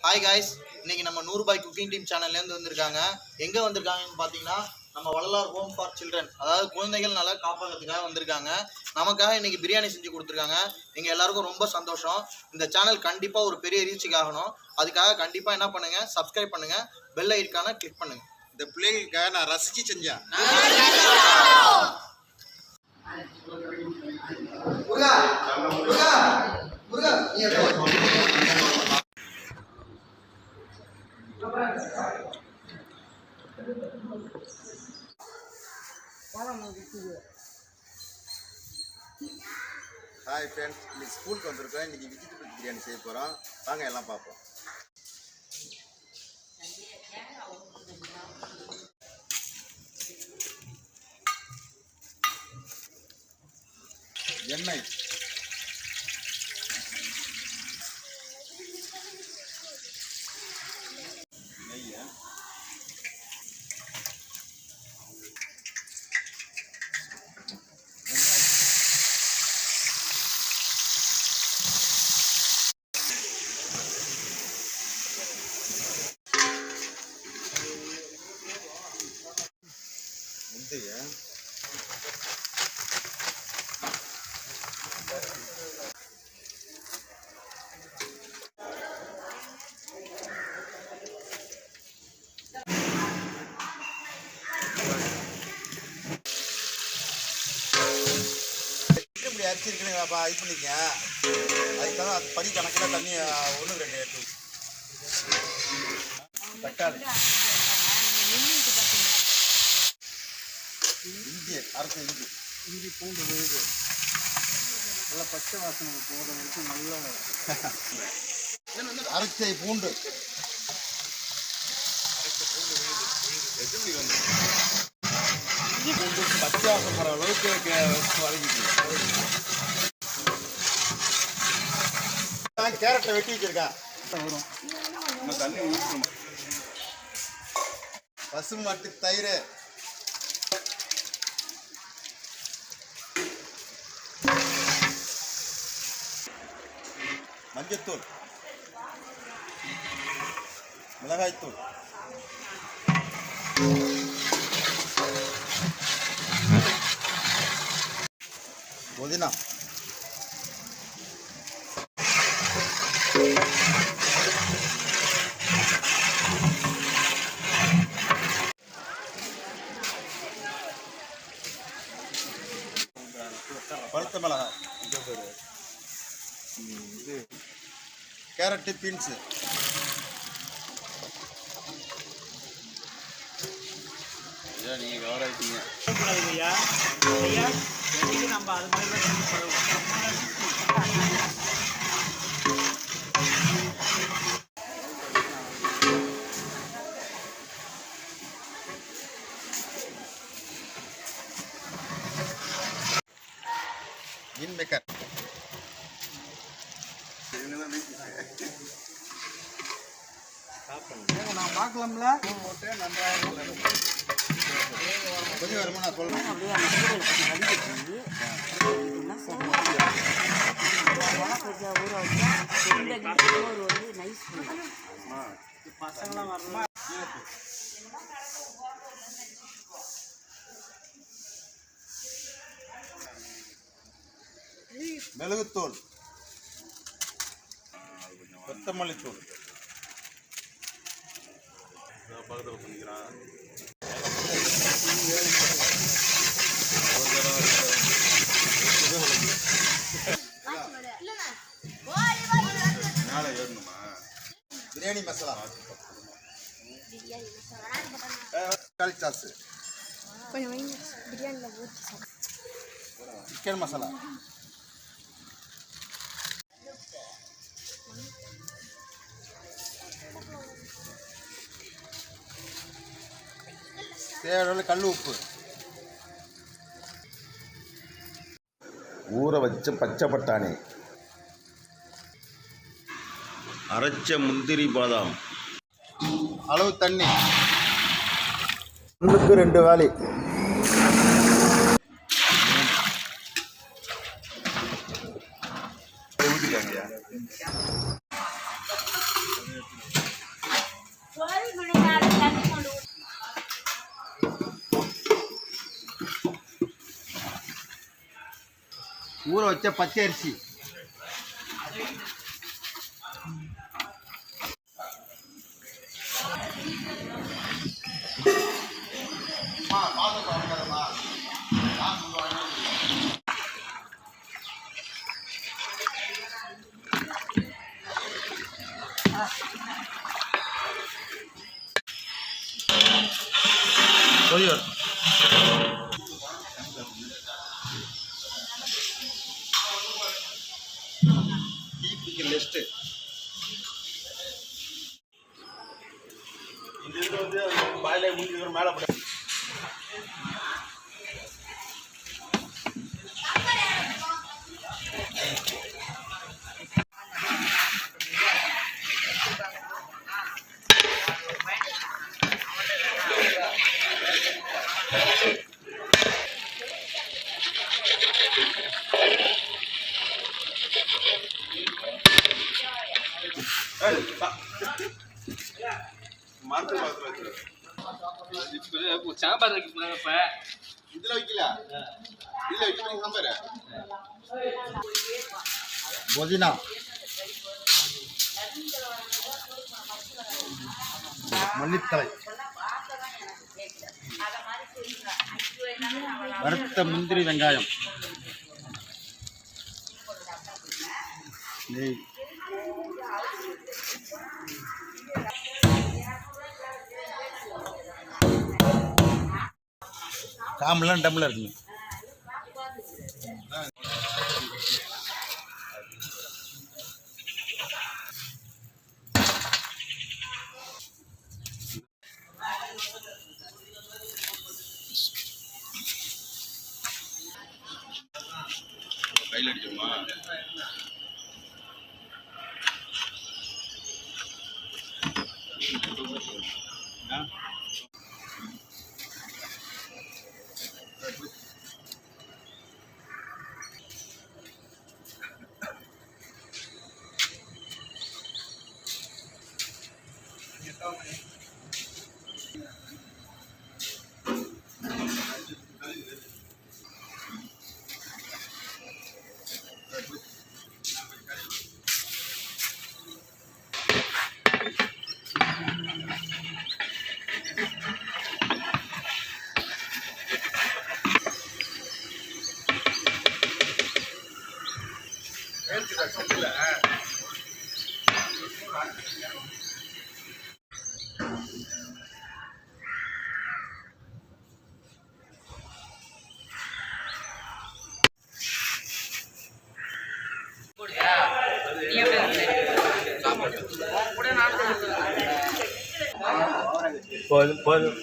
Hi guys, இன்னைக்கு நம்ம 100 ரூபாய் குக்கிங் டீம் சேனல்லேருந்து வந்திருக்காங்க. எங்கே வந்திருக்காங்கன்னு பார்த்தீங்கன்னா நம்ம வள்ளலார் ஹோம் ஃபார் சில்ட்ரன், அதாவது குழந்தைகள் நல காப்பகத்துக்காக வந்திருக்காங்க. நமக்காக இன்னைக்கு பிரியாணி செஞ்சு கொடுத்துருக்காங்க. எங்கள் எல்லாருக்கும் ரொம்ப சந்தோஷம். இந்த சேனல் கண்டிப்பாக ஒரு பெரிய ரீச்சுக்கு ஆகணும். அதுக்காக கண்டிப்பாக என்ன பண்ணுங்க, சப்ஸ்கிரைப் பண்ணுங்க, பெல் ஐக்கான கிளிக் பண்ணுங்க. இந்த பிள்ளைகளுக்காக நான் ரசிச்சு செஞ்சேன். ஹாய் ஃப்ரெண்ட்ஸ், இன்னைக்கு ஸ்கூலுக்கு வந்திருக்கோம். இன்னைக்கு வெஜிடபிள் பிரியாணி செய்ய போகிறோம். வாங்க எல்லாம் பார்ப்போம். எண்ணெய், நெய்யை, முந்தைய இப்படி அரிச்சிருக்கீங்களாப்பா, இது பண்ணிக்க. அதுக்காக அது படி கணக்கில் தண்ணி 1-2 எடுத்து தக்காளி, இஞ்சி, அரைச்ச இஞ்சி பூண்டு விழுது நல்லா பச்சை வாசனை போகிற வரைக்கும் நல்லா அரைச்ச பூண்டு பச்சை வாசம் வர அளவுக்கு வதக்கிக்கணும். கேரட்டை வெட்டி வச்சிருக்கேன். வரும் தண்ணி ஊற்றணும். பசுமாட்டு தயிர், மஞ்சத்தூள், மிளகாய்த்தூள், புதினா, பழுத்த மிளகாய், இது கேரட்டு, பீன்ஸு, நீங்கள் கவர் ஆகிட்டீங்க. நம்ம அது மீன் மேக்கர், நான் பார்க்கலாம்ல. கொஞ்சம் வருமா நான் சொல்றேன். மிளகுத்தூள், கொத்தமல்லி தூள் பக்கத்தில் பண்ணிக்கிறான். மேலே ஏறணுமா? பிரியாணி மசாலா, தக்காளி சாஸ், சிக்கன் மசாலா, தேவையான கல் உப்பு, ஊற வச்ச பச்சை பட்டாணி, அரைச்ச முந்திரி பாதாம், அளவு தண்ணி, 1க்கு 2 வாளி, ஊற்றிட்டாங்க. ஊற வச்ச பச்சை அரிசி. லிஸ்ட்டு இது வந்து பாயில முடிஞ்சு மேலே போட சாம்பார் வைக்க போறாங்க இப்ப இதுல வைக்கல இதுல வைக்கிறீங்க சாம்பார் புதினா, மல்லித்தழை, வறுத்த முந்திரி, வெங்காயம், நெய். காமெல்லாம் டம்ளர் இருக்குங்க. கையில் அடிச்சோமா போதும் போதும்.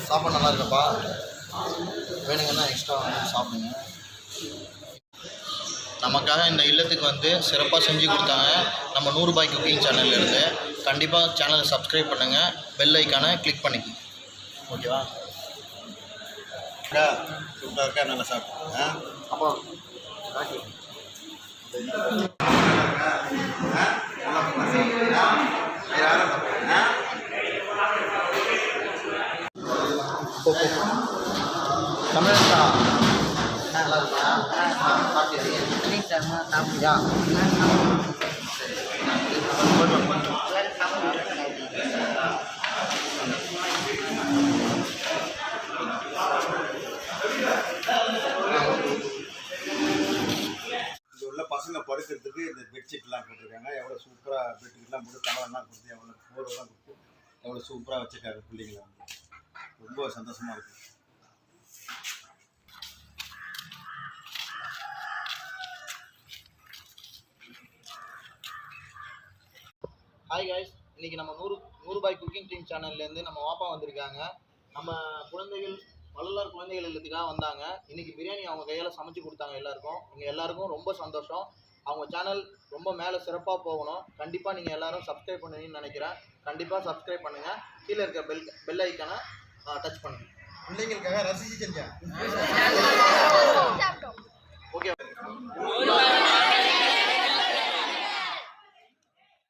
சாப்பாடு நல்லா இருக்கப்பா, வேணுங்கன்னா எக்ஸ்ட்ரா வந்து சாப்பிடுங்க. நமக்காக இந்த இல்லத்துக்கு வந்து சிறப்பாக செஞ்சு கொடுத்தாங்க நம்ம 100 ரூபாய் குக்கிங் சேனல்லேருந்து. கண்டிப்பாக சேனலை சப்ஸ்கிரைப் பண்ணுங்கள், பெல் ஐக்கானை கிளிக் பண்ணிக்கோங்க. ஓகேவா? சூப்பராக இருக்கா, நல்லா சாப்பிட்டேன். அப்போ தமிழா நல்லா இருக்கா? சாப்பிட்டியா? இது உள்ள பசங்க படுக்கிறதுக்கு இந்த பெட்ஷீட்லாம் போட்டிருக்காங்க. எவ்வளோ சூப்பராக பெட்ஷீட்லாம் போட்டு தலவெல்லாம் கொடுத்து எவ்வளோ போர்வெல்லாம் கொடுத்து எவ்வளோ சூப்பராக வச்சுருக்காங்க பிள்ளைங்களை வந்து. ரொம்ப சந்தோஷமாக இருக்குது. ஹாய் காய்ஸ், இன்றைக்கி நம்ம 100 ரூபாய் குக்கிங் டீம் சேனல்லேருந்து நம்ம வாப்பா வந்திருக்காங்க. நம்ம குழந்தைகள் வள்ளலார் குழந்தைகள் இல்லத்துக்காக வந்தாங்க. இன்றைக்கி பிரியாணி அவங்க கையால் சமைச்சு கொடுத்தாங்க எல்லாருக்கும். எங்கள் எல்லாருக்கும் ரொம்ப சந்தோஷம். அவங்க சேனல் ரொம்ப மேலே சிறப்பாக போகணும். கண்டிப்பாக நீங்கள் எல்லோரும் சப்ஸ்கிரைப் பண்ணுவீங்கன்னு நினைக்கிறேன். கண்டிப்பாக சப்ஸ்கிரைப் பண்ணுங்கள். கீழே இருக்க பெல் ஐக்கானை டச் பண்ணுங்கள். பிள்ளைங்களுக்காக ரசிச்சு செஞ்சேன். ஓகே.